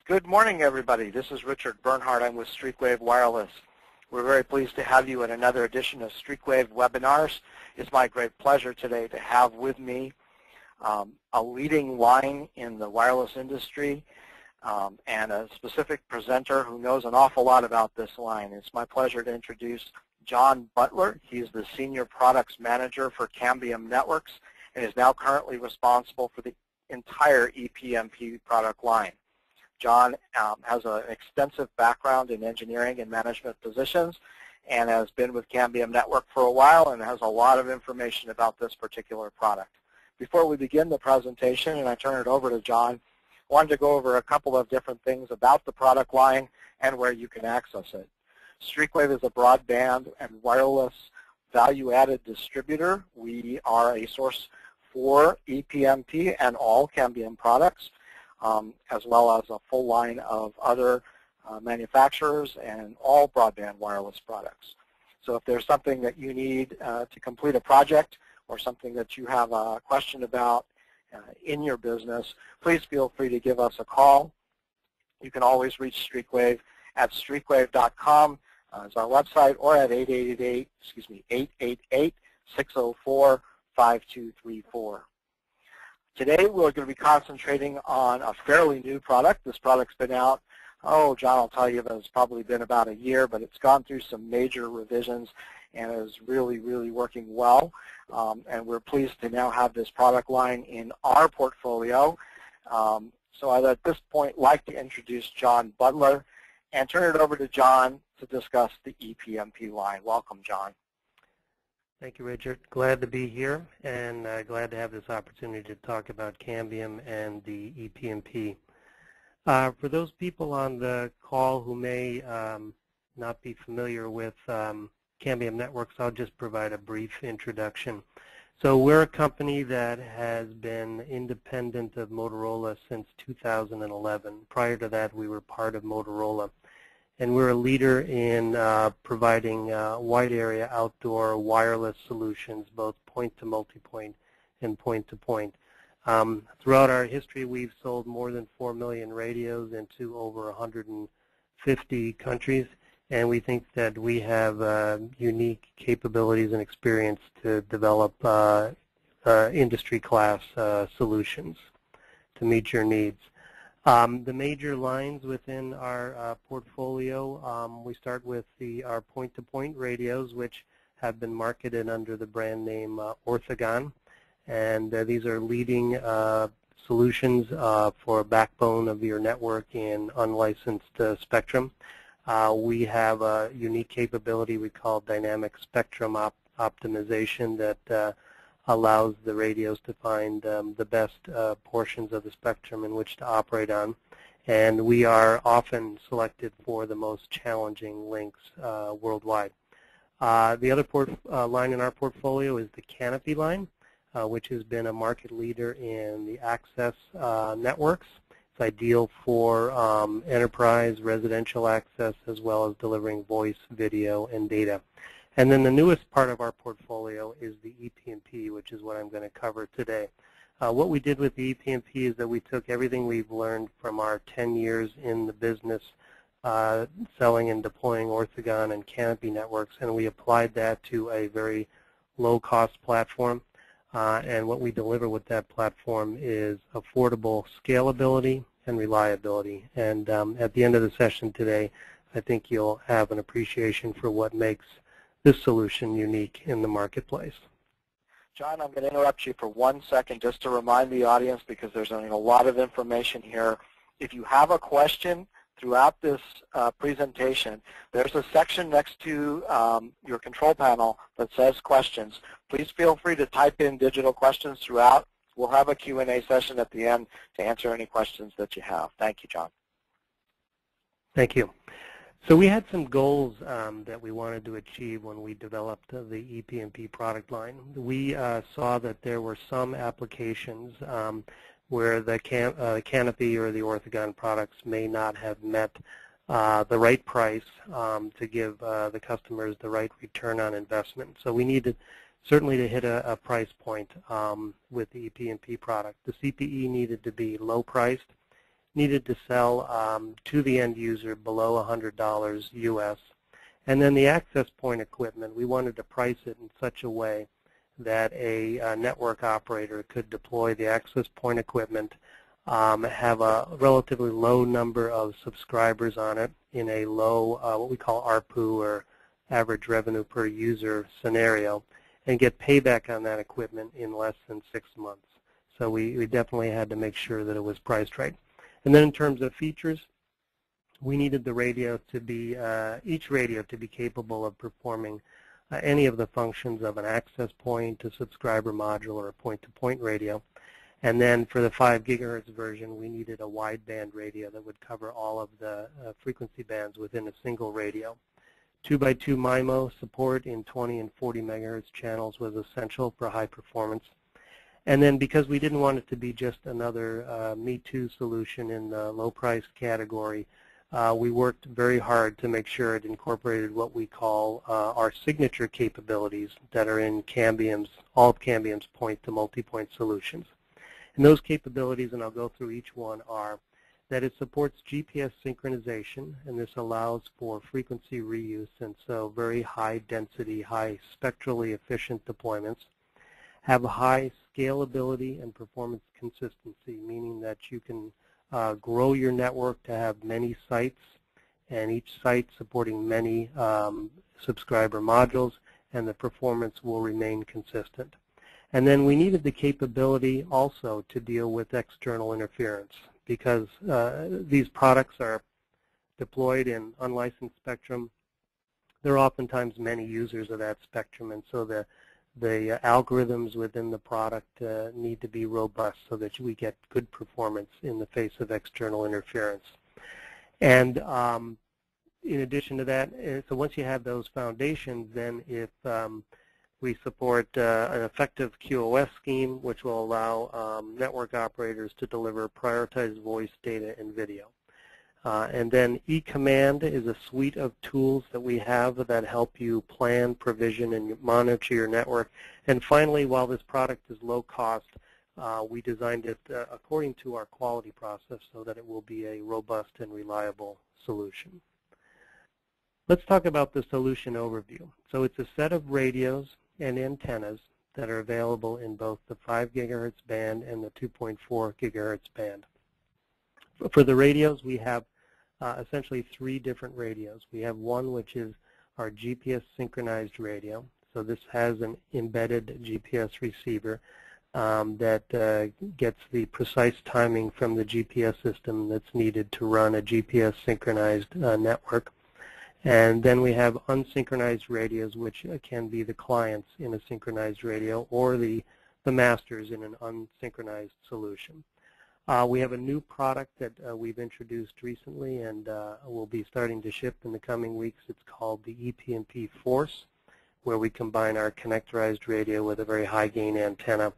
Good morning, everybody. This is Richard Bernhardt. I'm with Streakwave Wireless. We're very pleased to have you in another edition of Streakwave webinars. It's my great pleasure today to have with me a leading line in the wireless industry and a specific presenter who knows an awful lot about this line. It's my pleasure to introduce John Butler. He's the Senior Products Manager for Cambium Networks and is now currently responsible for the entire EPMP product line. John has an extensive background in engineering and management positions and has been with Cambium Network for a while and has a lot of information about this particular product. Before we begin the presentation and I turn it over to John, I wanted to go over a couple of different things about the product line and where you can access it. Streakwave is a broadband and wireless value-added distributor. We are a source for EPMP and all Cambium products, as well as a full line of other manufacturers and all broadband wireless products. So if there's something that you need to complete a project or something that you have a question about in your business, please feel free to give us a call. You can always reach Streakwave at streakwave.com as our website or at 888-604-5234. Today we're going to be concentrating on a fairly new product. This product's been out, John will tell you that it's probably been about a year, but it's gone through some major revisions and is really, really working well. And we're pleased to now have this product line in our portfolio. So I'd at this point like to introduce John Butler and turn it over to John to discuss the EPMP line. Welcome, John. Thank you, Richard. Glad to be here and glad to have this opportunity to talk about Cambium and the EPMP. For those people on the call who may not be familiar with Cambium Networks, I'll just provide a brief introduction. So we're a company that has been independent of Motorola since 2011. Prior to that, we were part of Motorola. And we're a leader in providing wide area outdoor wireless solutions, both point-to-multipoint and point-to-point. Throughout our history, we've sold more than 4 million radios into over 150 countries, and we think that we have unique capabilities and experience to develop industry-class solutions to meet your needs. The major lines within our portfolio, we start with our point-to-point radios, which have been marketed under the brand name Orthogon. And these are leading solutions for a backbone of your network in unlicensed spectrum. We have a unique capability we call dynamic spectrum optimization that allows the radios to find the best portions of the spectrum in which to operate on. And we are often selected for the most challenging links worldwide. The other line in our portfolio is the Canopy line, which has been a market leader in the access networks. It's ideal for enterprise, residential access, as well as delivering voice, video, and data. And then the newest part of our portfolio is the EPMP, which is what I'm going to cover today. What we did with the EPMP is that we took everything we've learned from our 10 years in the business selling and deploying Orthogon and Canopy networks, and we applied that to a very low-cost platform. And what we deliver with that platform is affordable scalability and reliability. And at the end of the session today, I think you'll have an appreciation for what makes this solution unique in the marketplace. John, I'm going to interrupt you for 1 second just to remind the audience, because there's a lot of information here. If you have a question throughout this presentation, there's a section next to your control panel that says questions. Please feel free to type in digital questions throughout. We'll have a Q&A session at the end to answer any questions that you have. Thank you, John. Thank you. So we had some goals that we wanted to achieve when we developed the EPMP product line. We saw that there were some applications where the Canopy or the Orthogon products may not have met the right price to give the customers the right return on investment. So we needed certainly to hit a price point with the EPMP product. The CPE needed to be low priced. needed to sell to the end user below $100 US. And then the access point equipment, we wanted to price it in such a way that a network operator could deploy the access point equipment, have a relatively low number of subscribers on it in a low, what we call ARPU, or average revenue per user scenario, and get payback on that equipment in less than 6 months. So we definitely had to make sure that it was priced right. And then in terms of features, we needed the radio to be, each radio to be capable of performing any of the functions of an access point, a subscriber module, or a point-to-point radio. And then for the 5 gigahertz version, we needed a wideband radio that would cover all of the frequency bands within a single radio. 2x2 MIMO support in 20 and 40 megahertz channels was essential for high performance. And then because we didn't want it to be just another Me Too solution in the low price category, we worked very hard to make sure it incorporated what we call our signature capabilities that are in all of Cambium's point-to-multipoint solutions. And those capabilities, and I'll go through each one, are that it supports GPS synchronization, and this allows for frequency reuse, and so very high density, high spectrally efficient deployments. Have high scalability and performance consistency, meaning that you can grow your network to have many sites, and each site supporting many subscriber modules, and the performance will remain consistent. And then we needed the capability also to deal with external interference, because these products are deployed in unlicensed spectrum. There are oftentimes many users of that spectrum, and so the algorithms within the product need to be robust so that we get good performance in the face of external interference. And in addition to that, so once you have those foundations, then if we support an effective QoS scheme, which will allow network operators to deliver prioritized voice, data, and video. And then eCommand is a suite of tools that we have that help you plan, provision, and monitor your network. And finally, while this product is low cost, we designed it according to our quality process so that it will be a robust and reliable solution. Let's talk about the solution overview. So it's a set of radios and antennas that are available in both the 5 gigahertz band and the 2.4 gigahertz band. For the radios, we have essentially 3 different radios. We have one which is our GPS synchronized radio. So this has an embedded GPS receiver that gets the precise timing from the GPS system that's needed to run a GPS synchronized network. And then we have unsynchronized radios, which can be the clients in a synchronized radio or the masters in an unsynchronized solution. We have a new product that we've introduced recently and will be starting to ship in the coming weeks. It's called the EPMP Force, where we combine our connectorized radio with a very high gain antenna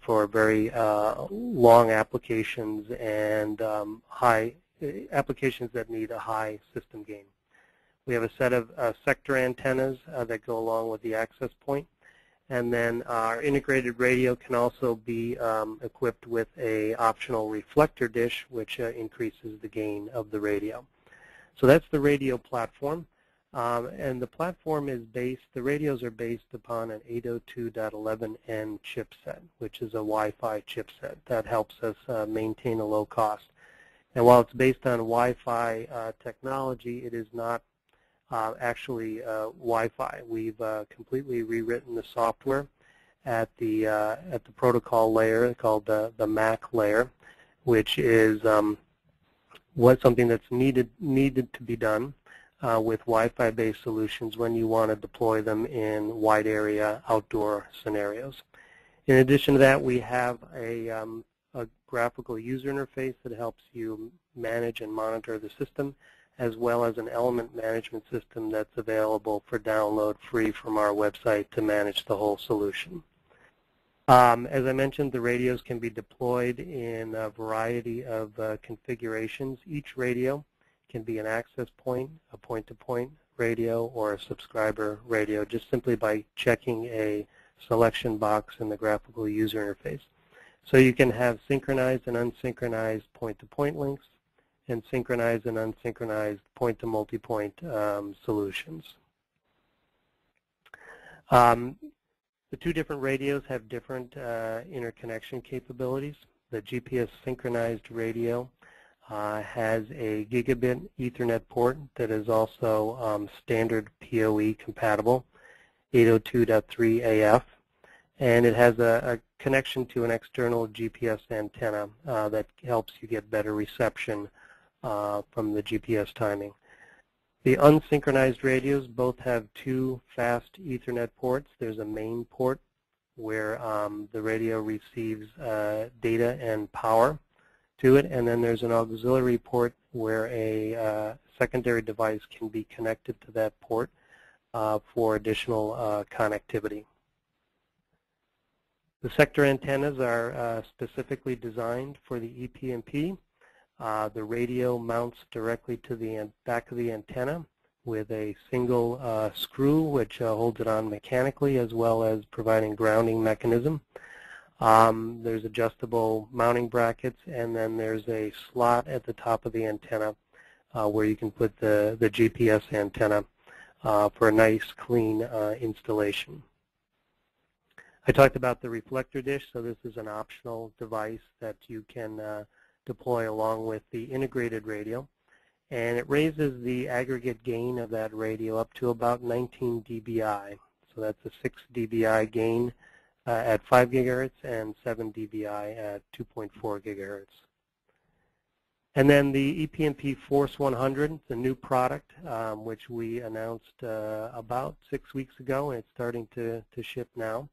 for very long applications and high applications that need a high system gain. We have a set of sector antennas that go along with the access point. And then our integrated radio can also be equipped with an optional reflector dish, which increases the gain of the radio. So that's the radio platform. And the platform is the radios are based upon an 802.11n chipset, which is a Wi-Fi chipset that helps us maintain a low cost. And while it's based on Wi-Fi technology, it is not actually Wi-Fi. We've completely rewritten the software at the protocol layer called the MAC layer, which is something that's needed to be done with Wi-Fi based solutions when you want to deploy them in wide area outdoor scenarios. In addition to that, we have a graphical user interface that helps you manage and monitor the system, as well as an element management system that's available for download free from our website to manage the whole solution. As I mentioned, the radios can be deployed in a variety of configurations. Each radio can be an access point, a point-to-point radio, or a subscriber radio, just simply by checking a selection box in the graphical user interface. So you can have synchronized and unsynchronized point-to-point links, and synchronized and unsynchronized point-to-multipoint solutions. The two different radios have different interconnection capabilities. The GPS synchronized radio has a gigabit Ethernet port that is also standard PoE compatible, 802.3 AF, and it has a connection to an external GPS antenna that helps you get better reception from the GPS timing. The unsynchronized radios both have two fast Ethernet ports. There's a main port where the radio receives data and power to it, and then there's an auxiliary port where a secondary device can be connected to that port for additional connectivity. The sector antennas are specifically designed for the EPMP. The radio mounts directly to the back of the antenna with a single screw which holds it on mechanically, as well as providing grounding mechanism. There's adjustable mounting brackets, and then there's a slot at the top of the antenna where you can put the GPS antenna for a nice clean installation. I talked about the reflector dish, so this is an optional device that you can deploy along with the integrated radio, and it raises the aggregate gain of that radio up to about 19 dBi. So that's a 6 dBi gain at 5 gigahertz and 7 dBi at 2.4 gigahertz. And then the EPMP Force 100, the new product, which we announced about 6 weeks ago, and it's starting to ship now.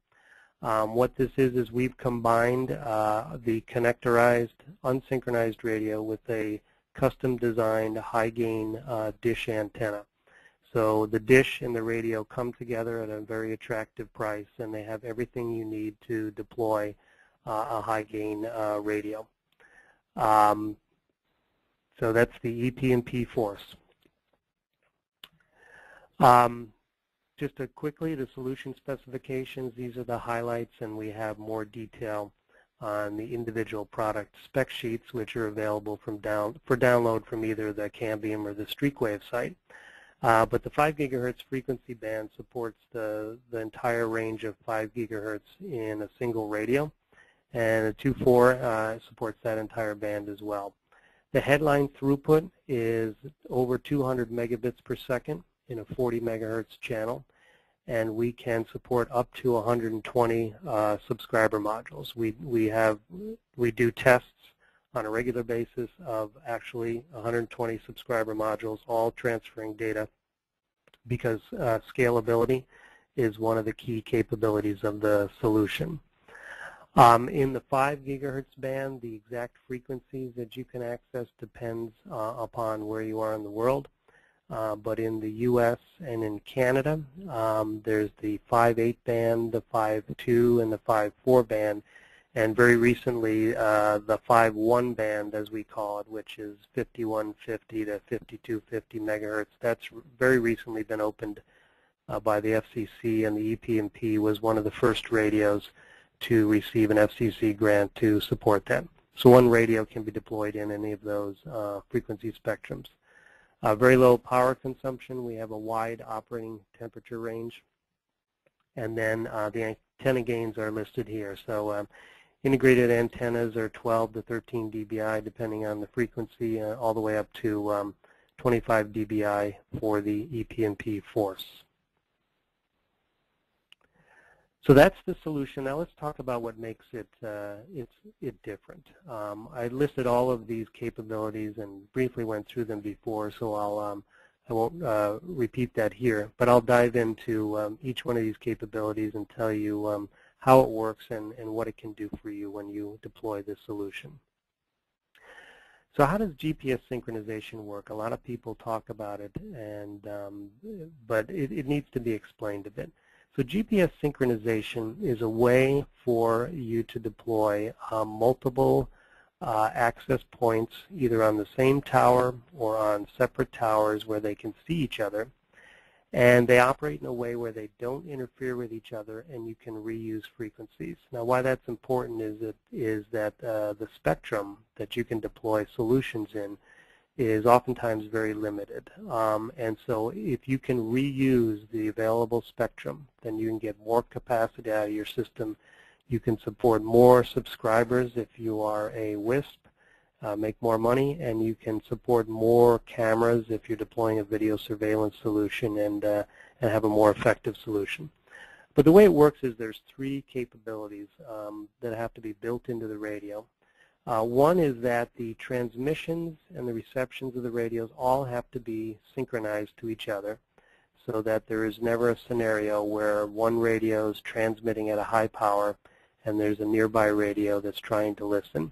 What this is we've combined the connectorized, unsynchronized radio with a custom-designed high-gain dish antenna. So the dish and the radio come together at a very attractive price, and they have everything you need to deploy a high-gain radio. So that's the EPMP Force. Just quickly, the solution specifications, these are the highlights, and we have more detail on the individual product spec sheets, which are available for download from either the Cambium or the Streakwave site. But the 5 gigahertz frequency band supports the entire range of 5 gigahertz in a single radio, and the 2.4 supports that entire band as well. The headline throughput is over 200 megabits per second in a 40 megahertz channel, and we can support up to 120 subscriber modules. We do tests on a regular basis of actually 120 subscriber modules, all transferring data, because scalability is one of the key capabilities of the solution. In the 5 gigahertz band, the exact frequencies that you can access depends upon where you are in the world. But in the U.S. and in Canada, there's the 5.8 band, the 5.2, and the 5.4 band, and very recently the 5.1 band, as we call it, which is 5150 to 5250 megahertz. That's very recently been opened by the FCC, and the EPMP was one of the first radios to receive an FCC grant to support that. So one radio can be deployed in any of those frequency spectrums. Very low power consumption. We have a wide operating temperature range. And then the antenna gains are listed here. So integrated antennas are 12 to 13 dBi, depending on the frequency, all the way up to 25 dBi for the EPMP Force. So that's the solution. Now let's talk about what makes it different. I listed all of these capabilities and briefly went through them before, so I won't repeat that here. But I'll dive into each one of these capabilities and tell you how it works and what it can do for you when you deploy this solution. So how does GPS synchronization work? A lot of people talk about it, but it needs to be explained a bit. So GPS synchronization is a way for you to deploy multiple access points either on the same tower or on separate towers where they can see each other. And they operate in a way where they don't interfere with each other, and you can reuse frequencies. Now, why that's important is that the spectrum that you can deploy solutions in is oftentimes very limited. And so if you can reuse the available spectrum, then you can get more capacity out of your system. You can support more subscribers if you are a WISP, make more money, and you can support more cameras if you're deploying a video surveillance solution and have a more effective solution. But the way it works is there's three capabilities that have to be built into the radio. One is that the transmissions and the receptions of the radios all have to be synchronized to each other so that there is never a scenario where one radio is transmitting at a high power and there's a nearby radio that's trying to listen.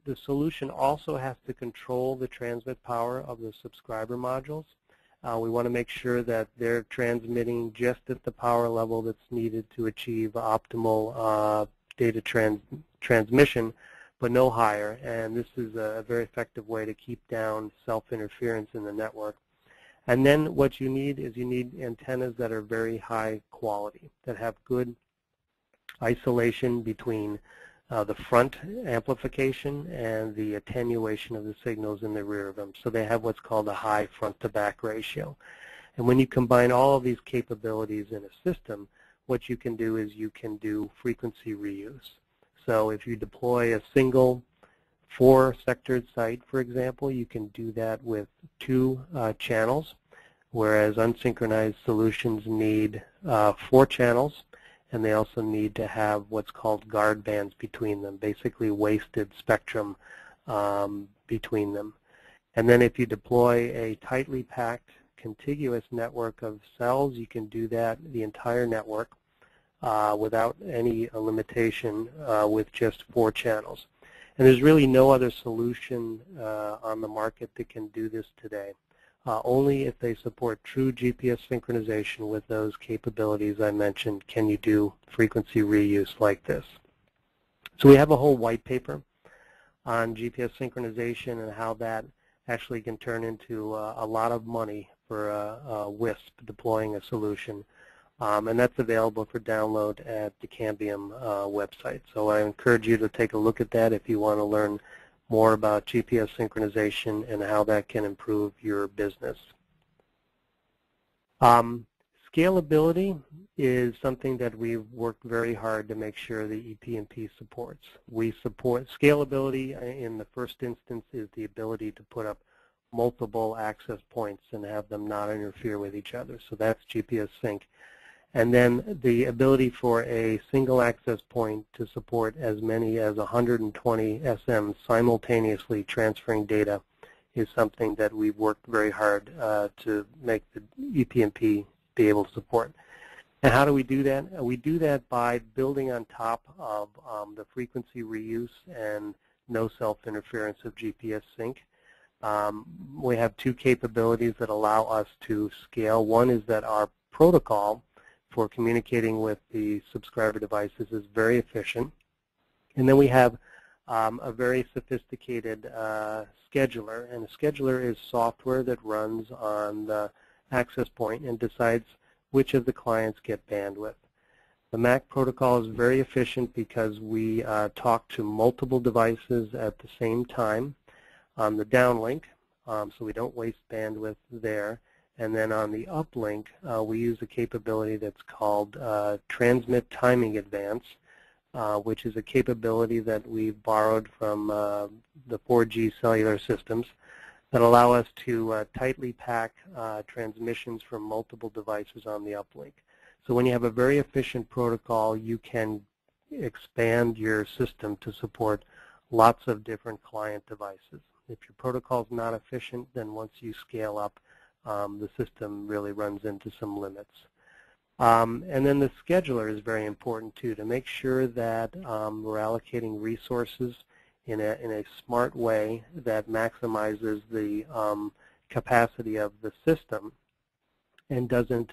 The solution also has to control the transmit power of the subscriber modules. We want to make sure that they're transmitting just at the power level that's needed to achieve optimal data transmission, but no higher. And this is a very effective way to keep down self-interference in the network. And then what you need is antennas that are very high quality, that have good isolation between the front amplification and the attenuation of the signals in the rear of them. So they have what's called a high front-to-back ratio. And when you combine all of these capabilities in a system, what you can do is you can do frequency reuse. So if you deploy a single 4-sectored site, for example, you can do that with 2 channels, whereas unsynchronized solutions need 4 channels. And they also need to have what's called guard bands between them, basically wasted spectrum between them. And then if you deploy a tightly packed contiguous network of cells, you can do that, the entire network, without any limitation with just 4 channels. And there's really no other solution on the market that can do this today. Only if they support true GPS synchronization with those capabilities I mentioned can you do frequency reuse like this. So we have a whole white paper on GPS synchronization and how that actually can turn into a lot of money for a WISP deploying a solution. And that's available for download at the Cambium website. So I encourage you to take a look at that if you want to learn more about GPS synchronization and how that can improve your business. Scalability is something that we've worked very hard to make sure the EPMP supports. We support scalability in the first instance is the ability to put up multiple access points and have them not interfere with each other. So that's GPS sync. And then the ability for a single access point to support as many as 120 SMs simultaneously transferring data is something that we've worked very hard to make the EPMP be able to support. And how do we do that? We do that by building on top of the frequency reuse and no self-interference of GPS sync. We have 2 capabilities that allow us to scale. One is that our protocol for communicating with the subscriber devices is very efficient. And then we have a very sophisticated scheduler. And a scheduler is software that runs on the access point and decides which of the clients get bandwidth. The MAC protocol is very efficient because we talk to multiple devices at the same time on the downlink, so we don't waste bandwidth there. And then on the uplink, we use a capability that's called Transmit Timing Advance, which is a capability that we've borrowed from the 4G cellular systems that allow us to tightly pack transmissions from multiple devices on the uplink. So when you have a very efficient protocol, you can expand your system to support lots of different client devices. If your protocol is not efficient, then once you scale up, the system really runs into some limits. And then the scheduler is very important too, to make sure that we're allocating resources in a smart way that maximizes the capacity of the system and doesn't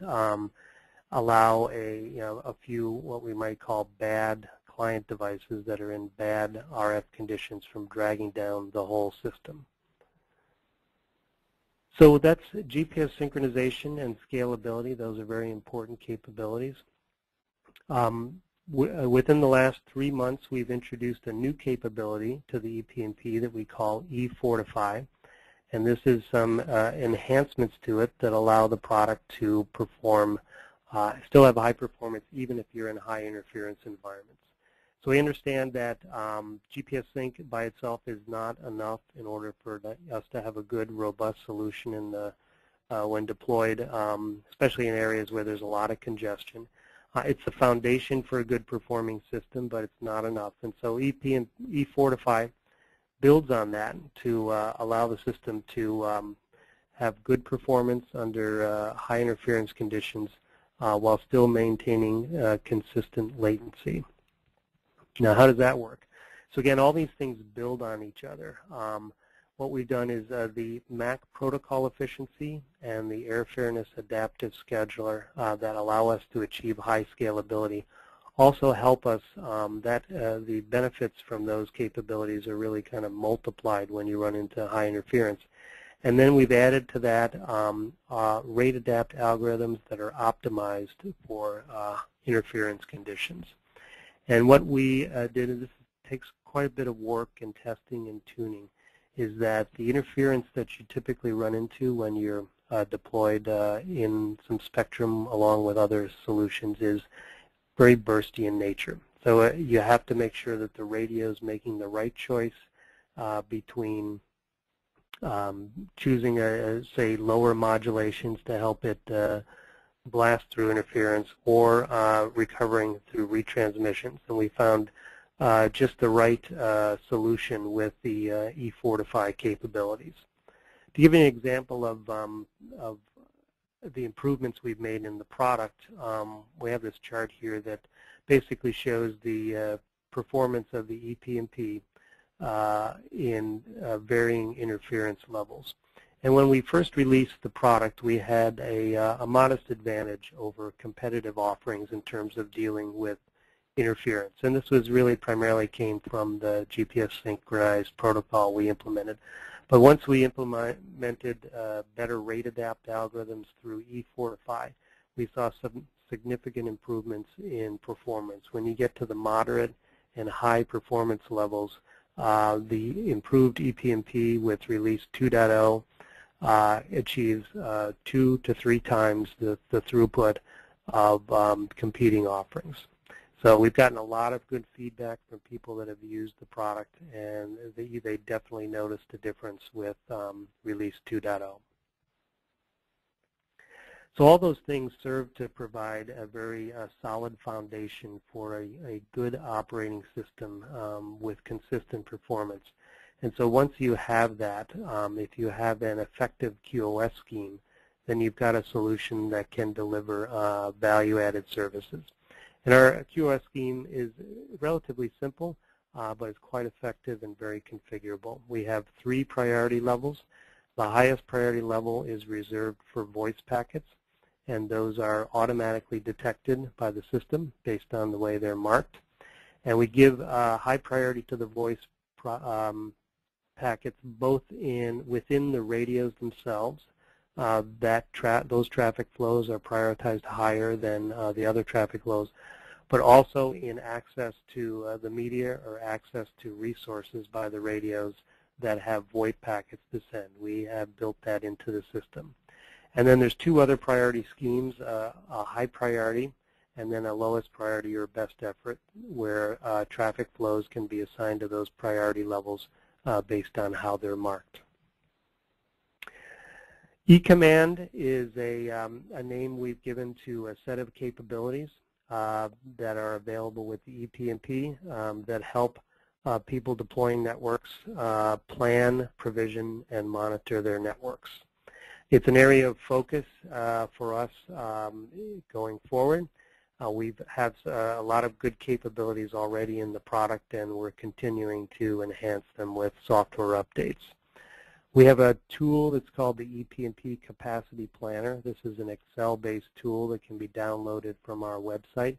allow a few what we might call bad client devices that are in bad RF conditions from dragging down the whole system. So that's GPS synchronization and scalability. Those are very important capabilities. Within the last 3 months, we've introduced a new capability to the EPMP that we call eFortify. And this is some enhancements to it that allow the product to perform, still have high performance even if you're in high interference environments. So we understand that GPS sync by itself is not enough in order for us to have a good, robust solution in the, when deployed, especially in areas where there's a lot of congestion. It's the foundation for a good performing system, but it's not enough. And so eFortify builds on that to allow the system to have good performance under high interference conditions while still maintaining consistent latency. Now, how does that work? So again, all these things build on each other. What we've done is the MAC protocol efficiency and the air fairness adaptive scheduler that allow us to achieve high scalability also help us the benefits from those capabilities are really kind of multiplied when you run into high interference. And then we've added to that RateAdapt algorithms that are optimized for interference conditions. And what we did, and this takes quite a bit of work and testing and tuning, is that the interference that you typically run into when you're deployed in some spectrum along with other solutions is very bursty in nature. So you have to make sure that the radio is making the right choice between choosing, say, lower modulations to help it blast through interference or recovering through retransmissions. And we found just the right solution with the eFortify capabilities. To give you an example of the improvements we've made in the product, we have this chart here that basically shows the performance of the EPMP in varying interference levels. And when we first released the product, we had a modest advantage over competitive offerings in terms of dealing with interference. And this was really primarily came from the GPS synchronized protocol we implemented. But once we implemented better RateAdapt algorithms through eFortify, we saw some significant improvements in performance. When you get to the moderate and high performance levels, the improved EPMP with release 2.0 achieves 2 to 3 times the throughput of competing offerings. So we've gotten a lot of good feedback from people that have used the product, and they definitely noticed a difference with release 2.0. So all those things serve to provide a very solid foundation for a good operating system with consistent performance. And so once you have that, if you have an effective QoS scheme, then you've got a solution that can deliver value-added services. And our QoS scheme is relatively simple, but it's quite effective and very configurable. We have 3 priority levels. The highest priority level is reserved for voice packets, and those are automatically detected by the system based on the way they're marked. And we give high priority to the voice packets both within the radios themselves. Those traffic flows are prioritized higher than the other traffic flows, but also in access to the media or access to resources by the radios that have VoIP packets to send. We have built that into the system. And then there's 2 other priority schemes, a high priority and then a lowest priority or best effort, where traffic flows can be assigned to those priority levels based on how they're marked. eCommand is a name we've given to a set of capabilities that are available with the EPMP that help people deploying networks plan, provision, and monitor their networks. It's an area of focus for us going forward. We have a lot of good capabilities already in the product, and we're continuing to enhance them with software updates. We have a tool that's called the EPMP Capacity Planner. This is an Excel-based tool that can be downloaded from our website,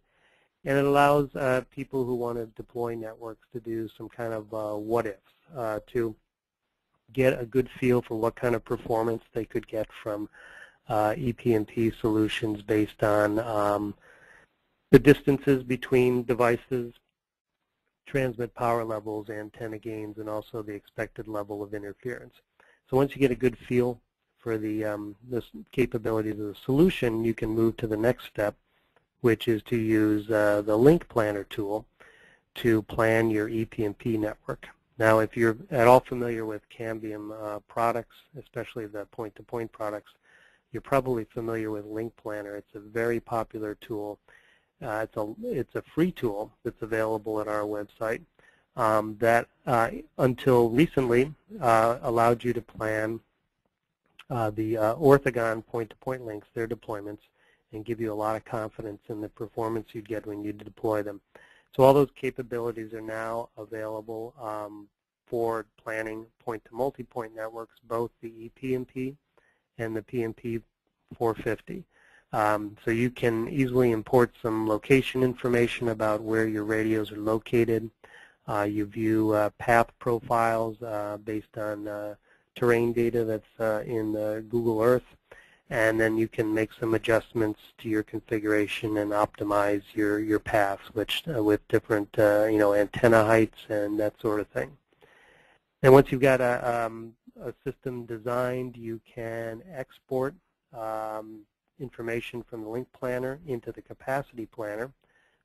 and it allows people who want to deploy networks to do some kind of what-ifs, to get a good feel for what kind of performance they could get from EPMP solutions based on the distances between devices, transmit power levels, antenna gains, and also the expected level of interference. So once you get a good feel for the capabilities of the solution, you can move to the next step, which is to use the link planner tool to plan your EPMP network. Now, if you're at all familiar with Cambium products, especially the point-to-point products, you're probably familiar with Link Planner. It's a very popular tool. It's a free tool that's available at our website that until recently allowed you to plan the orthogon point-to-point links, their deployments, and give you a lot of confidence in the performance you'd get when you deploy them. So all those capabilities are now available for planning point-to-multipoint networks, both the EPMP and the PMP 450. So you can easily import some location information about where your radios are located. You view path profiles based on terrain data that's in Google Earth, and then you can make some adjustments to your configuration and optimize your paths, which with different antenna heights and that sort of thing. And once you've got a system designed, you can export information from the link planner into the capacity planner,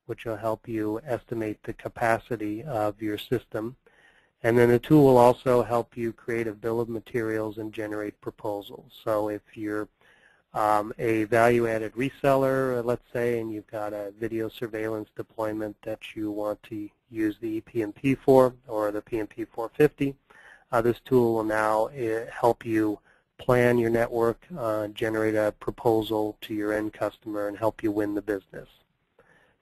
which will help you estimate the capacity of your system. And then the tool will also help you create a bill of materials and generate proposals. So if you're a value-added reseller, let's say, and you've got a video surveillance deployment that you want to use the EPMP for, or the PMP 450, this tool will now help you plan your network, generate a proposal to your end customer, and help you win the business.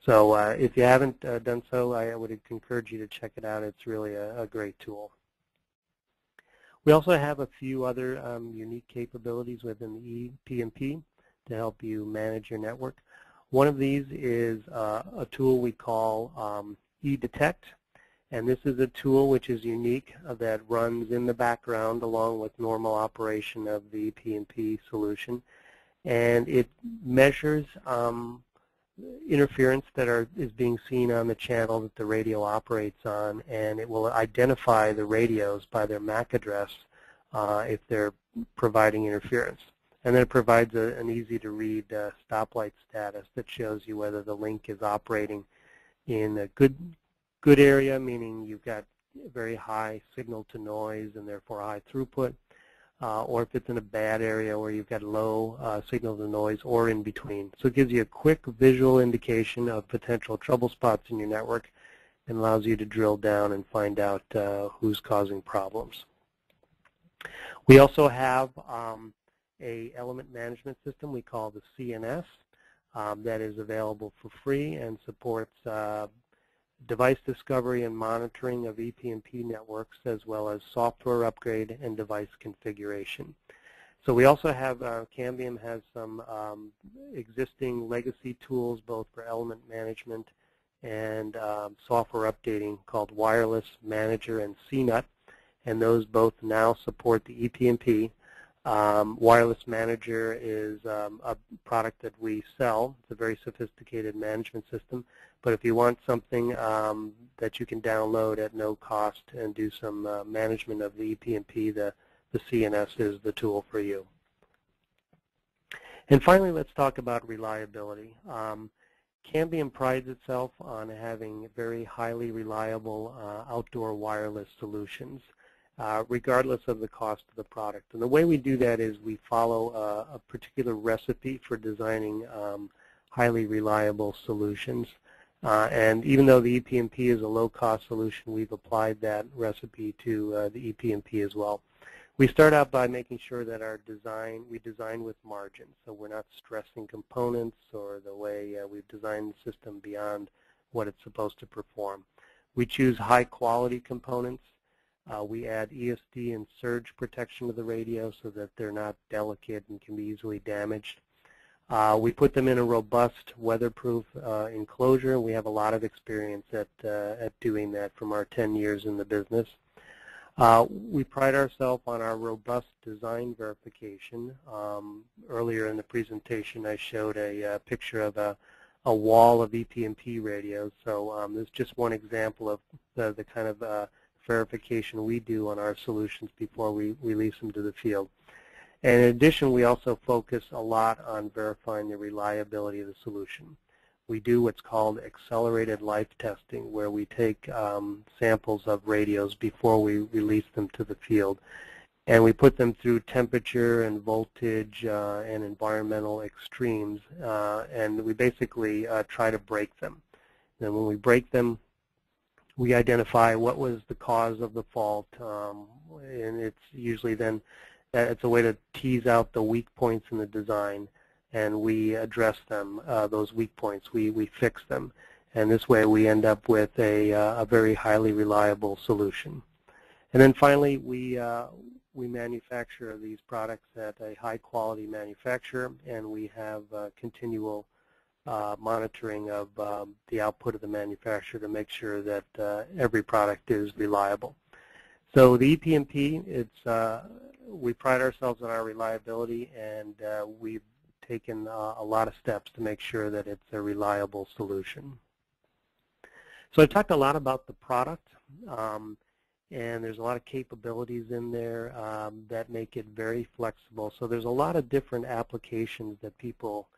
So if you haven't done so, I would encourage you to check it out. It's really a great tool. We also have a few other unique capabilities within the EPMP to help you manage your network. One of these is a tool we call edetect. And this is a tool which is unique that runs in the background along with normal operation of the EPMP solution. And it measures interference that is being seen on the channel that the radio operates on, and it will identify the radios by their MAC address if they're providing interference. And then it provides an easy-to-read stoplight status that shows you whether the link is operating in a good area, meaning you've got very high signal to noise and therefore high throughput, or if it's in a bad area where you've got low signal to noise, or in between. So it gives you a quick visual indication of potential trouble spots in your network and allows you to drill down and find out who's causing problems. We also have a element management system we call the CNS that is available for free and supports device discovery and monitoring of EPMP networks, as well as software upgrade and device configuration. So we also have, Cambium has some existing legacy tools both for element management and software updating called Wireless Manager and CNUT, and those both now support the EPMP. Wireless Manager is a product that we sell. It's a very sophisticated management system. But if you want something that you can download at no cost and do some management of the EPMP, the CNS is the tool for you. And finally, let's talk about reliability. Cambium prides itself on having very highly reliable outdoor wireless solutions, regardless of the cost of the product. And the way we do that is we follow a particular recipe for designing highly reliable solutions. And even though the EPMP is a low-cost solution, we've applied that recipe to the EPMP as well. We start out by making sure that we design with margin, so we're not stressing components or the way we've designed the system beyond what it's supposed to perform. We choose high-quality components. We add ESD and surge protection to the radio so that they're not delicate and can be easily damaged. We put them in a robust, weatherproof enclosure. We have a lot of experience at doing that from our 10 years in the business. We pride ourselves on our robust design verification. Earlier in the presentation, I showed a picture of a wall of EPMP radios. So this is just one example of the kind of verification we do on our solutions before we release them to the field. And in addition, we also focus a lot on verifying the reliability of the solution. We do what's called accelerated life testing, where we take samples of radios before we release them to the field. And we put them through temperature and voltage and environmental extremes, and we basically try to break them. And when we break them, we identify what was the cause of the fault, and it's usually then it's a way to tease out the weak points in the design, and we address them, those weak points. We fix them, and this way we end up with a very highly reliable solution. And then finally, we manufacture these products at a high-quality manufacturer, and we have continual monitoring of the output of the manufacturer to make sure that every product is reliable. So the EPMP, we pride ourselves on our reliability, and we've taken a lot of steps to make sure that it's a reliable solution. So I talked a lot about the product, and there's a lot of capabilities in there that make it very flexible. So there's a lot of different applications that people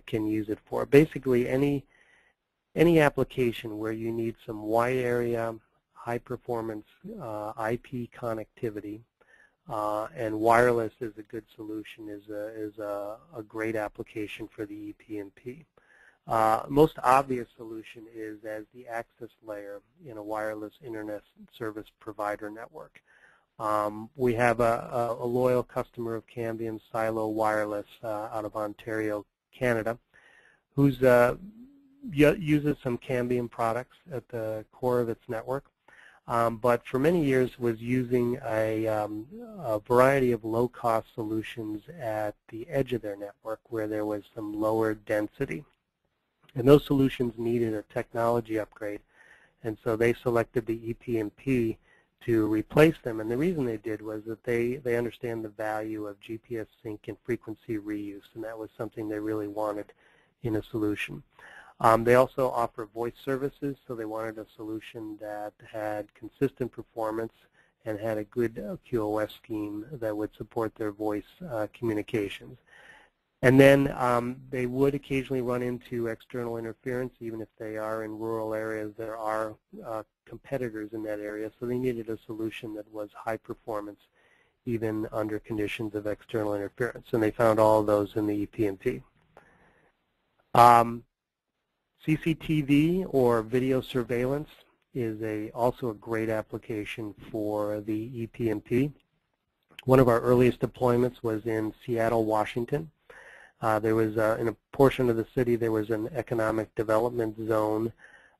can use it for. Basically, any application where you need some wide area, high performance IP connectivity, and wireless is a good solution, is a great application for the EPMP. Most obvious solution is as the access layer in a wireless internet service provider network. We have a loyal customer of Cambium, Silo Wireless, out of Ontario, Canada, who uses some Cambium products at the core of its network, but for many years was using a variety of low-cost solutions at the edge of their network where there was some lower density. And those solutions needed a technology upgrade, and so they selected the EPMP to replace them. And the reason they did was that they understand the value of GPS sync and frequency reuse, and that was something they really wanted in a solution. They also offer voice services, so they wanted a solution that had consistent performance and had a good QoS scheme that would support their voice communications. And then they would occasionally run into external interference, even if they are in rural areas. There are competitors in that area, so they needed a solution that was high performance, even under conditions of external interference. And they found all of those in the EPMP. CCTV, or video surveillance, is also a great application for the EPMP. One of our earliest deployments was in Seattle, Washington. There was, in a portion of the city, there was an economic development zone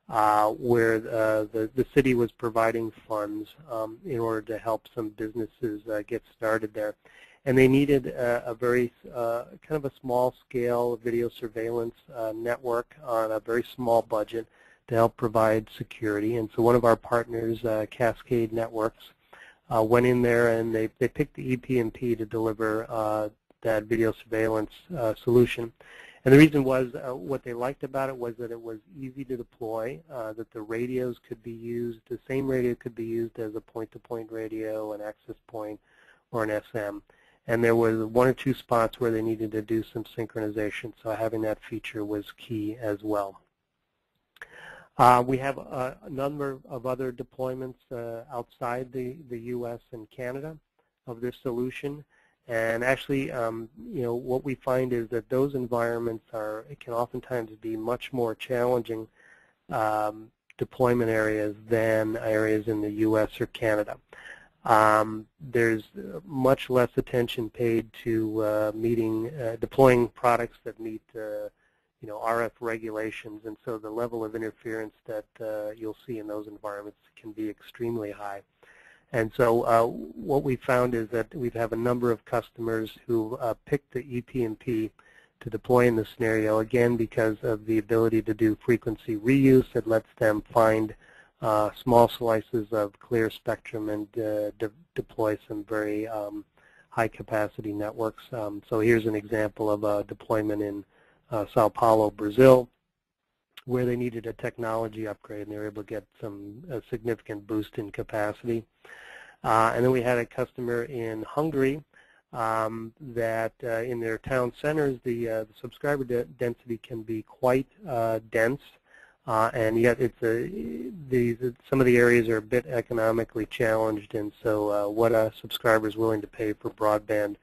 where the city was providing funds in order to help some businesses get started there. And they needed a very kind of a small-scale video surveillance network on a very small budget to help provide security. And so one of our partners, Cascade Networks, went in there and they picked the EPMP to deliver that video surveillance solution. And the reason was, what they liked about it was that it was easy to deploy, that the radios could be used, the same radio could be used as a point-to-point radio, an access point, or an SM. And there was one or two spots where they needed to do some synchronization, so having that feature was key as well. We have a number of other deployments outside the U.S. and Canada of this solution. And actually, you know, what we find is that those environments can oftentimes be much more challenging deployment areas than areas in the U.S. or Canada. There's much less attention paid to deploying products that meet, you know, RF regulations, and so the level of interference that you'll see in those environments can be extremely high. And so what we found is that we have a number of customers who picked the EPMP to deploy in this scenario, again, because of the ability to do frequency reuse. It lets them find small slices of clear spectrum and deploy some very high-capacity networks. So here's an example of a deployment in Sao Paulo, Brazil, where they needed a technology upgrade, and they were able to get a significant boost in capacity. And then we had a customer in Hungary that in their town centers, the subscriber density can be quite dense, and yet some of the areas are a bit economically challenged, and so what a subscriber is willing to pay for broadband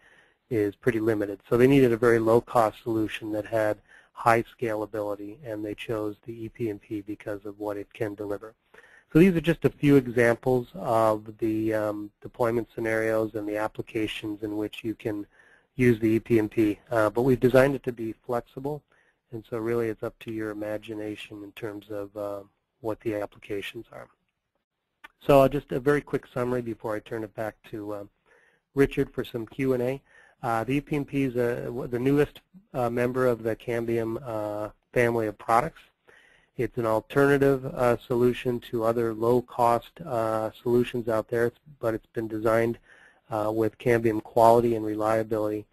is pretty limited. So they needed a very low-cost solution that had high scalability, and they chose the EPMP because of what it can deliver. So these are just a few examples of the deployment scenarios and the applications in which you can use the EPMP. But we've designed it to be flexible, and so really it's up to your imagination in terms of what the applications are. So just a very quick summary before I turn it back to Richard for some Q&A. The EPMP is the newest member of the Cambium family of products. It's an alternative solution to other low-cost solutions out there, but it's been designed with Cambium quality and reliability,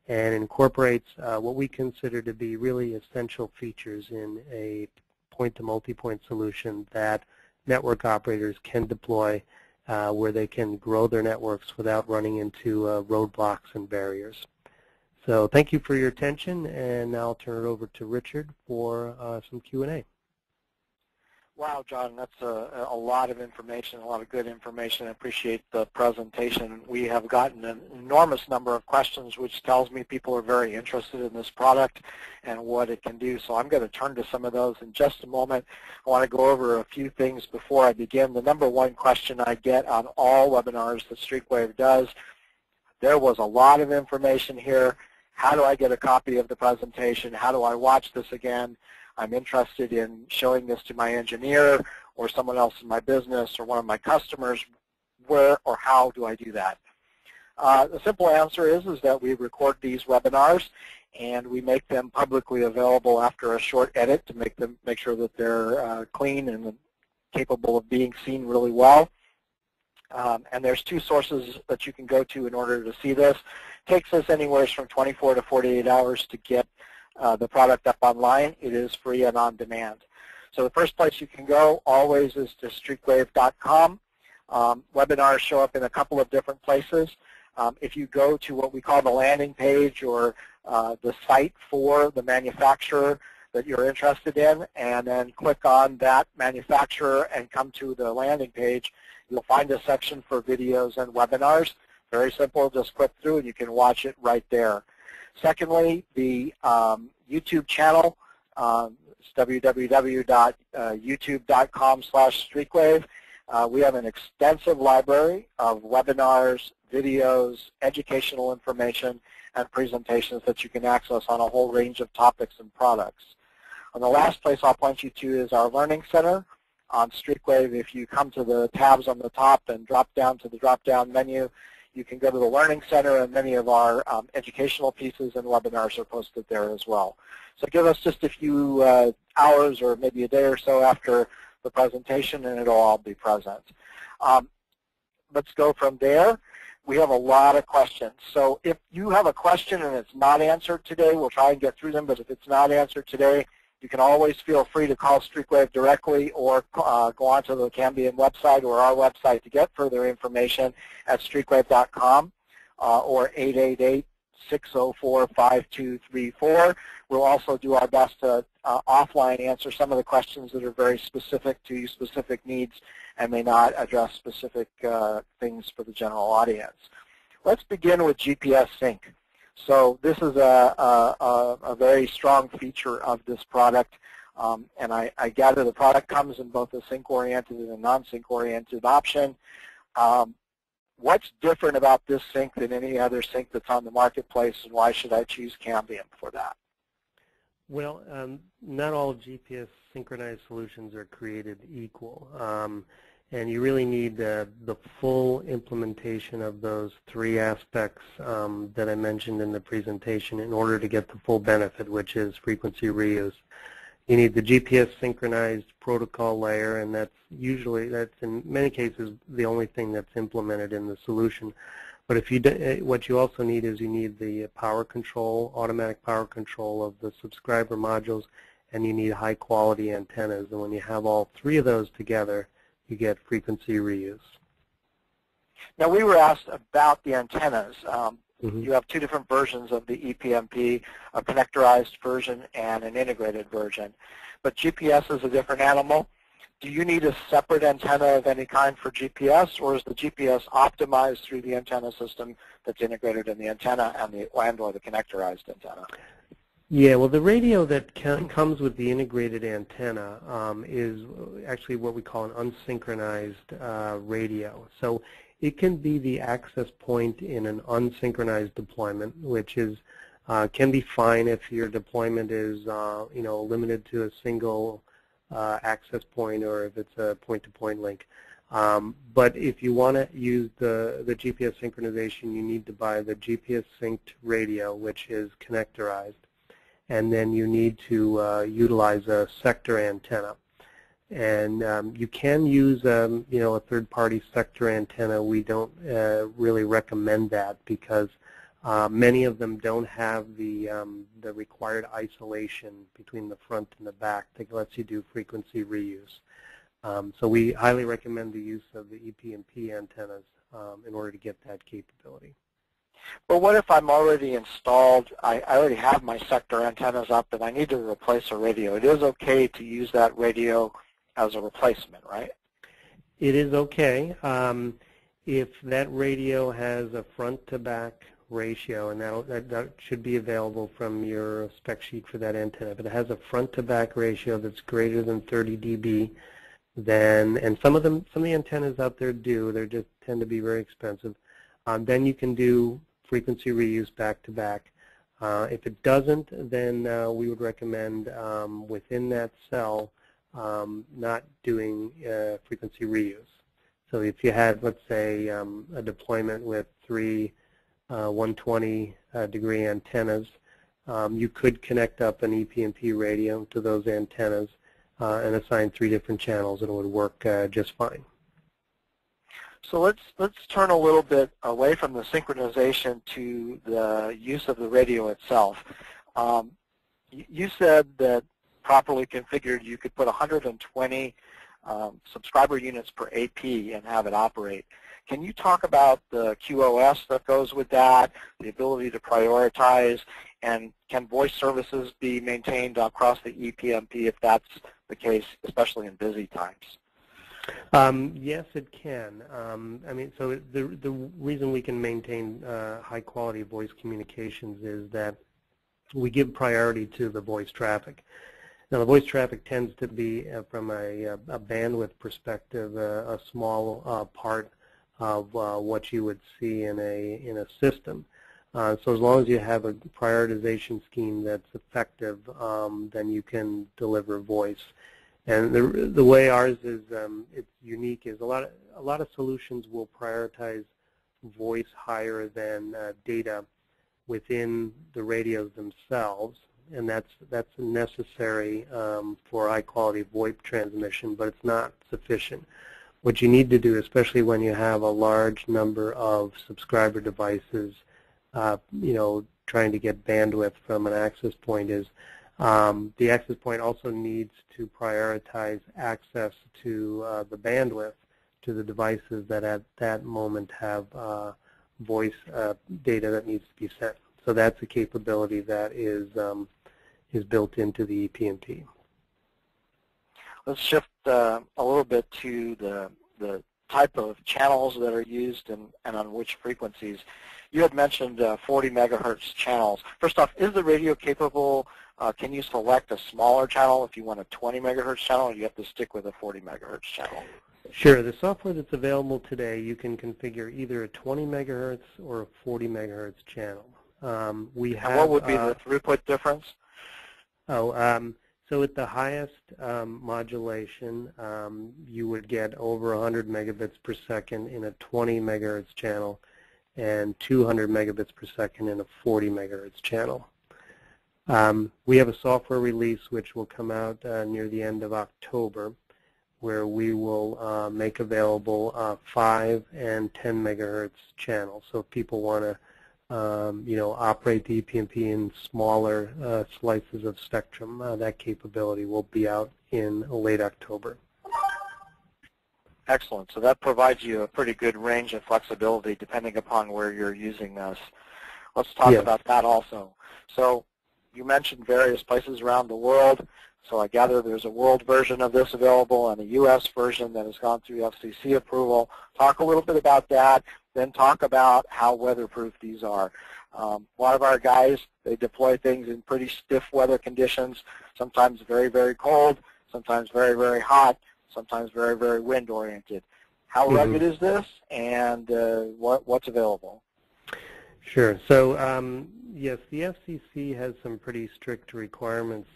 and incorporates what we consider to be really essential features in a point-to-multipoint solution that network operators can deploy where they can grow their networks without running into roadblocks and barriers. So thank you for your attention, and now I'll turn it over to Richard for some Q&A. Wow, John, that's a lot of information, a lot of good information. I appreciate the presentation. We have gotten an enormous number of questions, which tells me people are very interested in this product and what it can do. So I'm going to turn to some of those in just a moment. I want to go over a few things before I begin. The number one question I get on all webinars that Streakwave does, there was a lot of information here. How do I get a copy of the presentation? How do I watch this again? I'm interested in showing this to my engineer or someone else in my business or one of my customers. Where or how do I do that? The simple answer is that we record these webinars and we make them publicly available after a short edit to make sure that they're clean and capable of being seen really well. And there's two sources that you can go to in order to see this. It takes us anywhere from 24 to 48 hours to get the product up online. It is free and on demand. So the first place you can go always is to streakwave.com. Webinars show up in a couple of different places. If you go to what we call the landing page or the site for the manufacturer that you're interested in, and then click on that manufacturer and come to the landing page, you'll find a section for videos and webinars. Very simple, just click through and you can watch it right there. Secondly, the YouTube channel, it's www.youtube.com/Streakwave. We have an extensive library of webinars, videos, educational information, and presentations that you can access on a whole range of topics and products. And the last place I'll point you to is our Learning Center on Streakwave. If you come to the tabs on the top and drop down to the drop-down menu, you can go to the Learning Center, and many of our educational pieces and webinars are posted there as well. So give us just a few hours or maybe a day or so after the presentation, and it'll all be present. Let's go from there. We have a lot of questions. So if you have a question and it's not answered today, we'll try and get through them, but if it's not answered today, you can always feel free to call Streakwave directly or go onto the Cambium website or our website to get further information at streakwave.com or 888-604-5234. We'll also do our best to offline answer some of the questions that are very specific to your specific needs and may not address specific things for the general audience. Let's begin with GPS sync. So this is a very strong feature of this product, and I gather the product comes in both a sync-oriented and a non-sync-oriented option. What's different about this sync than any other sync that's on the marketplace, and why should I choose Cambium for that? Well, not all GPS synchronized solutions are created equal. And you really need the full implementation of those three aspects that I mentioned in the presentation in order to get the full benefit, which is frequency reuse. You need the GPS synchronized protocol layer, and that's in many cases the only thing that's implemented in the solution. But if you what you also need is you need the power control, automatic power control of the subscriber modules, and you need high quality antennas. And when you have all three of those together, you get frequency reuse. Now, we were asked about the antennas. You have two different versions of the EPMP, a connectorized version and an integrated version. But GPS is a different animal. Do you need a separate antenna of any kind for GPS, or is the GPS optimized through the antenna system that's integrated in the antenna or the connectorized antenna? Yeah, well, the radio that comes with the integrated antenna is actually what we call an unsynchronized radio. So it can be the access point in an unsynchronized deployment, which is can be fine if your deployment is limited to a single access point, or if it's a point-to-point link. But if you want to use the GPS synchronization, you need to buy the GPS synced radio, which is connectorized, and then you need to utilize a sector antenna. And you can use a third-party sector antenna. We don't really recommend that because many of them don't have the required isolation between the front and the back that lets you do frequency reuse. So we highly recommend the use of the EPMP antennas in order to get that capability. But what if I'm already installed, I already have my sector antennas up, and I need to replace a radio? It is okay to use that radio as a replacement, right? It is okay. If that radio has a front-to-back ratio, and that should be available from your spec sheet for that antenna, but it has a front-to-back ratio that's greater than 30 dB, then, and some of the antennas out there do, they just tend to be very expensive, then you can do frequency reuse back-to-back. If it doesn't, then we would recommend within that cell not doing frequency reuse. So if you had, let's say, a deployment with three 120-degree antennas, you could connect up an EPMP radio to those antennas and assign 3 different channels, and it would work just fine. So let's turn a little bit away from the synchronization to the use of the radio itself. You said that properly configured, you could put 120 subscriber units per AP and have it operate. Can you talk about the QoS that goes with that, the ability to prioritize, and can voice services be maintained across the EPMP if that's the case, especially in busy times? Yes, it can. I mean, so the reason we can maintain high-quality voice communications is that we give priority to the voice traffic. Now, the voice traffic tends to be, from a bandwidth perspective, a small part of what you would see in a system. So as long as you have a prioritization scheme that's effective, then you can deliver voice. And the way ours is it's unique is a lot of solutions will prioritize voice higher than data within the radios themselves, and that's necessary for high quality VoIP transmission, but it's not sufficient. What you need to do, especially when you have a large number of subscriber devices, trying to get bandwidth from an access point, is the access point also needs to prioritize access to the bandwidth to the devices that at that moment have voice data that needs to be sent. So that's a capability that is built into the EPMP. Let's shift a little bit to the type of channels that are used and on which frequencies. You had mentioned 40 megahertz channels. First off, is the radio capable? Can you select a smaller channel if you want a 20 megahertz channel, or do you have to stick with a 40 megahertz channel? Sure. The software that's available today, you can configure either a 20 megahertz or a 40 megahertz channel. And what would be the throughput difference? So at the highest modulation, you would get over 100 megabits per second in a 20 megahertz channel and 200 megabits per second in a 40 megahertz channel. We have a software release which will come out near the end of October, where we will make available 5 and 10 megahertz channels. So if people want to operate the EPMP in smaller slices of spectrum, that capability will be out in late October. Excellent. So that provides you a pretty good range of flexibility depending upon where you're using this. Let's talk about that also. So you mentioned various places around the world. So I gather there's a world version of this available and a U.S. version that has gone through FCC approval. Talk a little bit about that, then talk about how weatherproof these are. A lot of our guys, they deploy things in pretty stiff weather conditions, sometimes very, very cold, sometimes very, very hot, sometimes very, very wind-oriented. How rugged is this, and what's available? Sure. So, yes, the FCC has some pretty strict requirements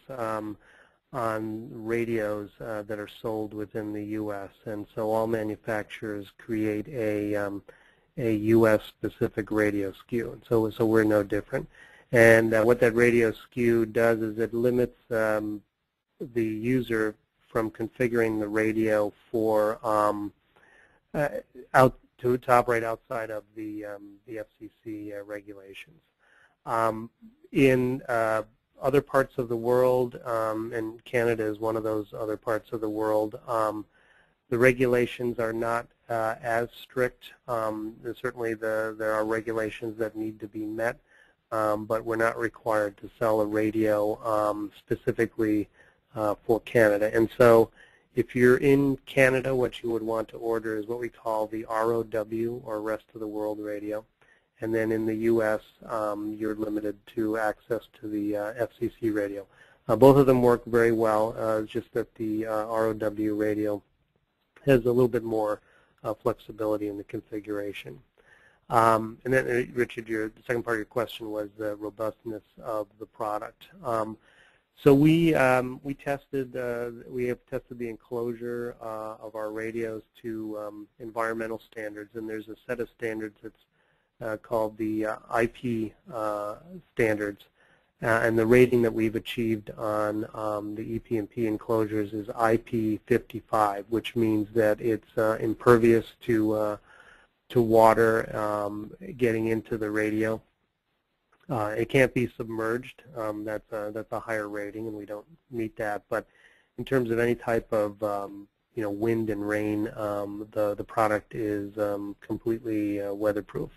on radios that are sold within the U.S., and so all manufacturers create a U.S.-specific radio SKU, and so we're no different. And what that radio SKU does is it limits the user from configuring the radio for to operate outside of the FCC regulations. In other parts of the world, and Canada is one of those other parts of the world, the regulations are not as strict. Certainly there are regulations that need to be met, but we're not required to sell a radio specifically for Canada. And so if you're in Canada, what you would want to order is what we call the ROW, or Rest of the World Radio. And then in the U.S., you're limited to access to the FCC radio. Both of them work very well, just that the ROW radio has a little bit more flexibility in the configuration. And then, Richard, the second part of your question was the robustness of the product. So we have tested the enclosure of our radios to environmental standards, and there's a set of standards that's called the IP standards, and the rating that we've achieved on the EPMP enclosures is IP55, which means that it's impervious to water getting into the radio. It can't be submerged. That's a higher rating, and we don't meet that. But in terms of any type of wind and rain, the product is completely weatherproof.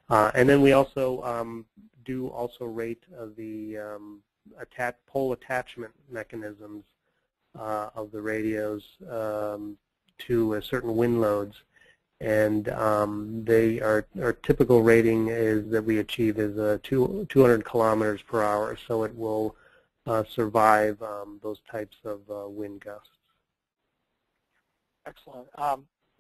And then we also do rate the pole attachment mechanisms of the radios to certain wind loads. And our typical rating is that we achieve is 200 kilometers per hour, so it will survive those types of wind gusts. Excellent.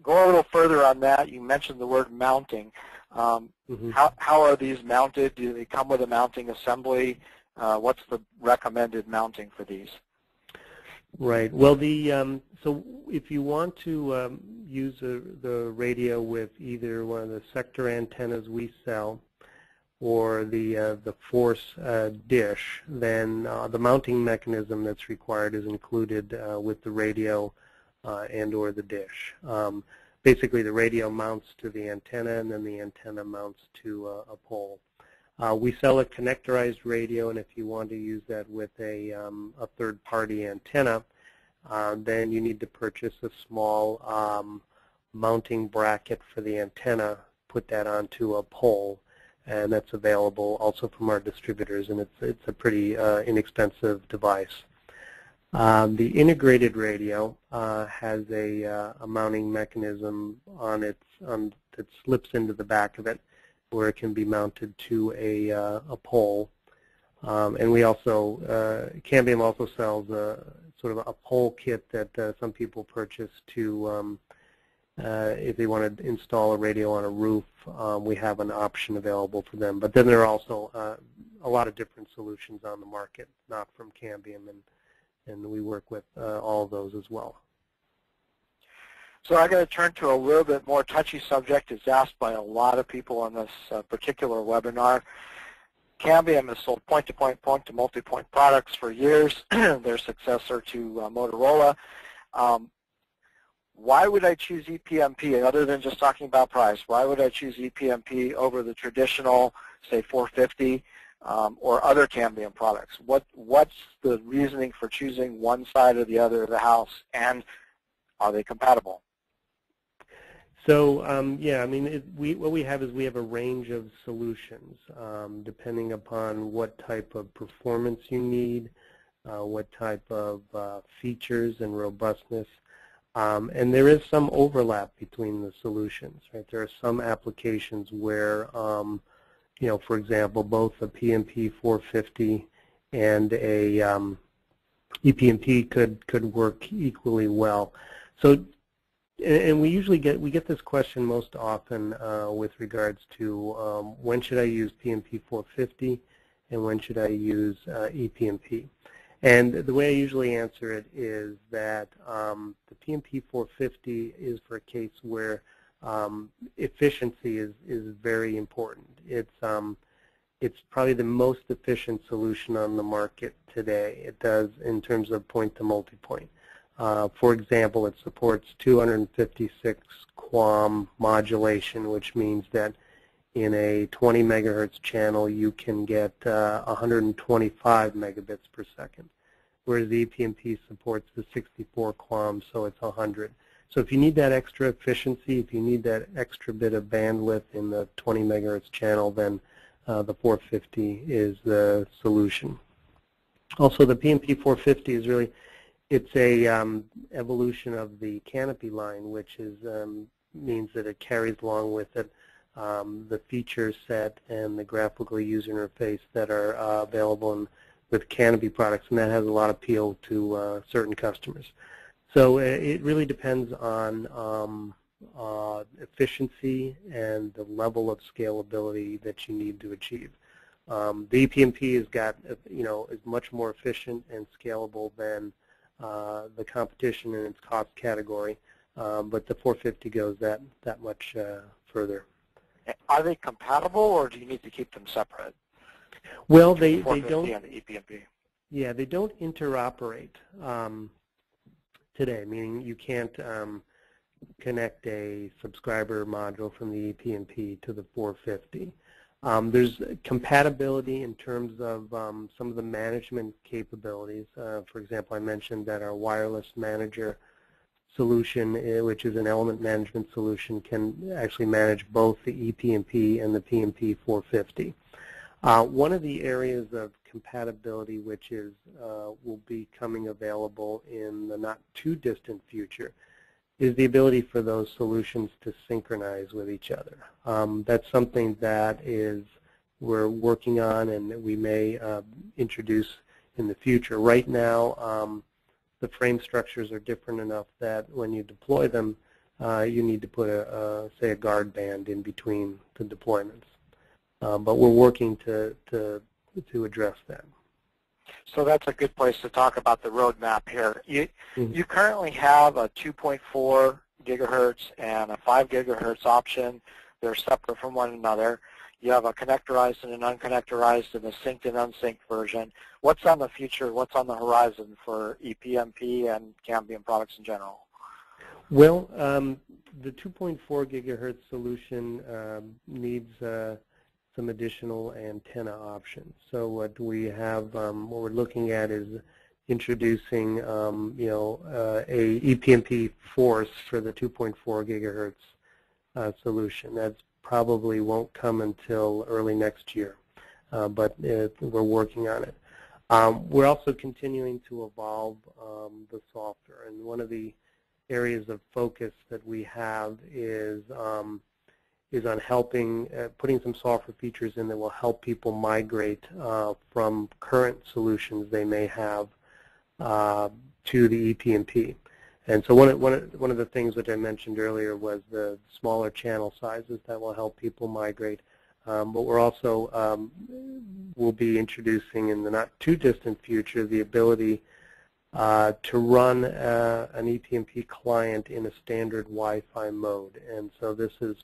Go a little further on that. You mentioned the word mounting. How are these mounted? Do they come with a mounting assembly? What's the recommended mounting for these? Right. Well, so if you want to use the radio with either one of the sector antennas we sell or the Force dish, then the mounting mechanism that's required is included with the radio and or the dish. Basically, the radio mounts to the antenna, and then the antenna mounts to a pole. We sell a connectorized radio, and if you want to use that with a third-party antenna, then you need to purchase a small mounting bracket for the antenna, put that onto a pole, and that's available also from our distributors, and it's a pretty inexpensive device. The integrated radio has a mounting mechanism that slips into the back of it, where it can be mounted to a pole. And we also, Cambium also sells sort of a pole kit that some people purchase to, if they want to install a radio on a roof, we have an option available for them. But then there are also a lot of different solutions on the market, not from Cambium, and we work with all of those as well. So I'm going to turn to a little bit more touchy subject. It's asked by a lot of people on this particular webinar. Cambium has sold point-to-point, point-to-multipoint products for years, their successor to Motorola. Why would I choose EPMP, other than just talking about price? Why would I choose EPMP over the traditional, say, 450 or other Cambium products? What's the reasoning for choosing one side or the other of the house, and are they compatible? So yeah, I mean, what we have is we have a range of solutions depending upon what type of performance you need, what type of features and robustness. And there is some overlap between the solutions, right? There are some applications where, you know, for example, both a PMP 450 and a EPMP could work equally well. So, and we usually get this question most often with regards to when should I use PMP 450 and when should I use EPMP. And the way I usually answer it is that the PMP 450 is for a case where efficiency is very important. It's probably the most efficient solution on the market today. It does in terms of point-to-multipoint. For example, it supports 256 QAM modulation, which means that in a 20 megahertz channel you can get 125 megabits per second, whereas the EPMP supports the 64 QAM, so it's 100. So if you need that extra efficiency, if you need that extra bit of bandwidth in the 20 megahertz channel, then the 450 is the solution. Also, the PMP 450 is really, it's a evolution of the canopy line, which is means that it carries along with it the feature set and the graphical user interface that are available with canopy products, and that has a lot of appeal to certain customers. So it really depends on efficiency and the level of scalability that you need to achieve. The EPMP has got, you know, is much more efficient and scalable than the competition in its cost category, but the 450 goes that much further. Are they compatible, or do you need to keep them separate? Well, they don't. And the EPMP. Yeah, they don't interoperate today. Meaning you can't connect a subscriber module from the EPMP to the 450. There's compatibility in terms of some of the management capabilities. For example, I mentioned that our wireless manager solution, which is an element management solution, can actually manage both the EPMP and the PMP 450. One of the areas of compatibility which is will be coming available in the not too distant future is the ability for those solutions to synchronize with each other. That's something that we're working on and that we may introduce in the future. Right now, the frame structures are different enough that when you deploy them, you need to put say a guard band in between the deployments. But we're working to address that. So that's a good place to talk about the roadmap here. You currently have a 2.4 gigahertz and a 5 gigahertz option. They're separate from one another. You have a connectorized and an unconnectorized and a synced and unsynced version. What's on the future? What's on the horizon for EPMP and Cambium products in general? Well, the 2.4 gigahertz solution needs some additional antenna options. So what we have, what we're looking at is introducing, you know, a EPMP Force for the 2.4 gigahertz solution. That's probably won't come until early next year, but we're working on it. We're also continuing to evolve the software, and one of the areas of focus that we have is on helping, putting some software features in that will help people migrate from current solutions they may have to the EPMP. And so one of the things that I mentioned earlier was the smaller channel sizes that will help people migrate. But we're also will be introducing in the not too distant future the ability to run an EPMP client in a standard Wi-Fi mode. And so this is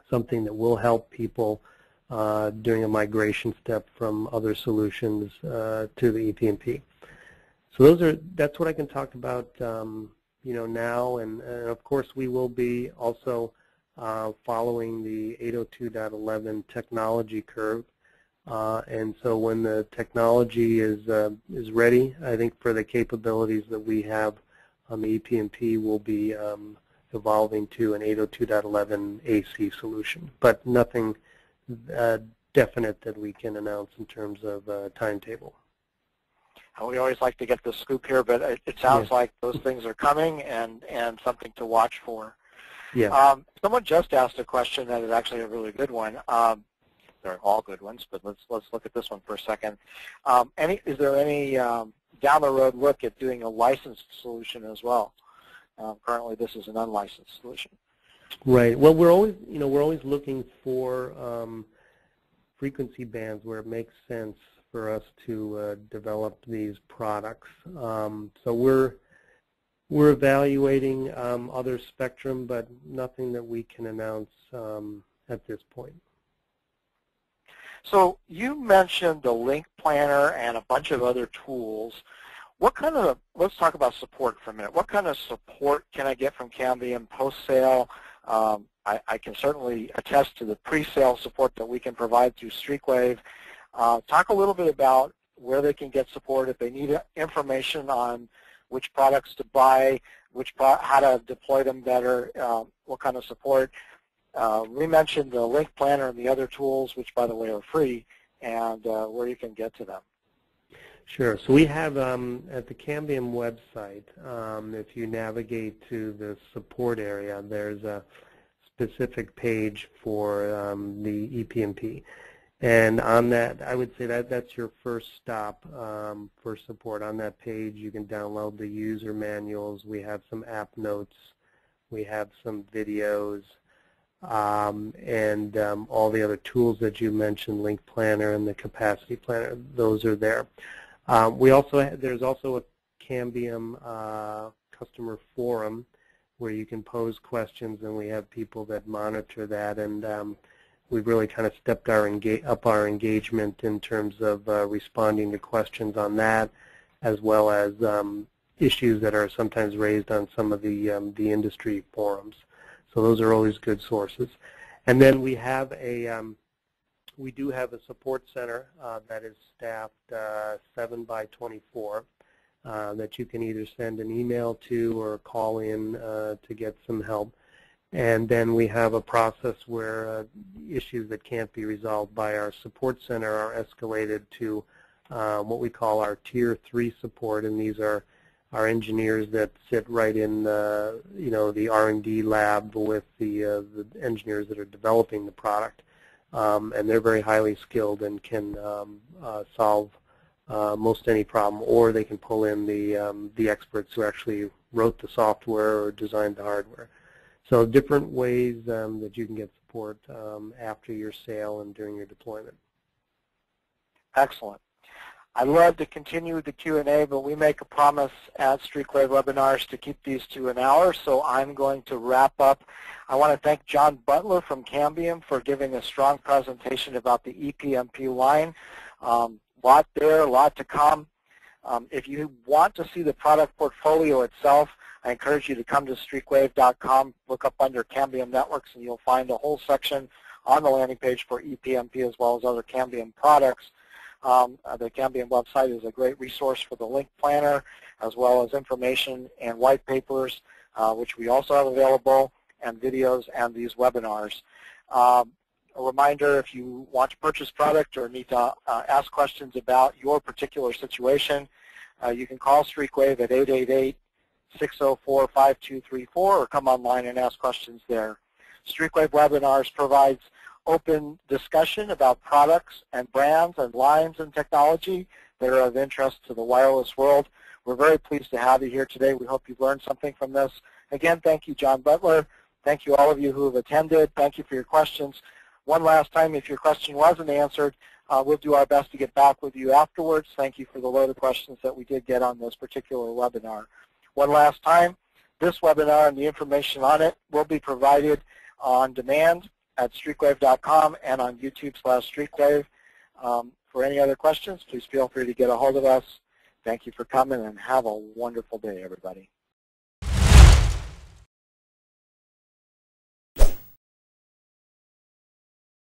something that will help people during a migration step from other solutions to the EPMP. So that's what I can talk about now, and of course we will be also following the 802.11 technology curve. And so when the technology is ready, I think for the capabilities that we have on the EPMP, we'll be evolving to an 802.11 AC solution, but nothing definite that we can announce in terms of timetable. We always like to get the scoop here, but it sounds like those things are coming and something to watch for. Yeah. Someone just asked a question that is actually a really good one. They're all good ones, but let's look at this one for a second. Is there any down the road look at doing a licensed solution as well? Currently, this is an unlicensed solution. Right. Well, we're always looking for frequency bands where it makes sense for us to develop these products. So we're evaluating other spectrum, but nothing that we can announce at this point. So you mentioned the link planner and a bunch of other tools. What kind of, let's talk about support for a minute. What kind of support can I get from Cambium post-sale? I can certainly attest to the pre-sale support that we can provide through Streakwave. Talk a little bit about where they can get support if they need information on which products to buy, how to deploy them better, what kind of support. We mentioned the link planner and the other tools, which by the way are free, and where you can get to them. Sure. So we have at the Cambium website, if you navigate to the support area, there's a specific page for the EPMP. And on that, I would say that's your first stop for support. On that page, you can download the user manuals. We have some app notes. We have some videos. And all the other tools that you mentioned, Link Planner and the Capacity Planner, those are there. There's also a Cambium customer forum where you can pose questions, and we have people that monitor that, and we've really kind of stepped up our engagement in terms of responding to questions on that, as well as issues that are sometimes raised on some of the industry forums. So those are always good sources. And then we have we do have a support center that is staffed 7 by 24 that you can either send an email to or call in to get some help. And then we have a process where issues that can't be resolved by our support center are escalated to what we call our Tier 3 support, and these are our engineers that sit right in the R&D lab with the engineers that are developing the product, and they're very highly skilled and can solve most any problem, or they can pull in the experts who actually wrote the software or designed the hardware. So different ways that you can get support after your sale and during your deployment. Excellent. I'd love to continue the Q&A, but we make a promise at Streakwave webinars to keep these to an hour, so I'm going to wrap up. I want to thank John Butler from Cambium for giving a strong presentation about the EPMP line. Lot there, a lot to come. If you want to see the product portfolio itself, I encourage you to come to streakwave.com, look up under Cambium Networks, and you'll find a whole section on the landing page for EPMP as well as other Cambium products. The Cambium website is a great resource for the link planner, as well as information and white papers, which we also have available, and videos and these webinars. A reminder, if you want to purchase product or need to ask questions about your particular situation, you can call Streakwave at 888-604-5234 or come online and ask questions there. Streakwave webinars provides open discussion about products and brands and lines and technology that are of interest to the wireless world. We're very pleased to have you here today. We hope you've learned something from this. Again, thank you, John Butler. Thank you, all of you who have attended. Thank you for your questions. One last time, if your question wasn't answered, we'll do our best to get back with you afterwards. Thank you for the load of questions that we did get on this particular webinar. One last time, this webinar and the information on it will be provided on demand at streakwave.com and on YouTube/Streakwave. For any other questions, please feel free to get a hold of us. Thank you for coming, and have a wonderful day, everybody.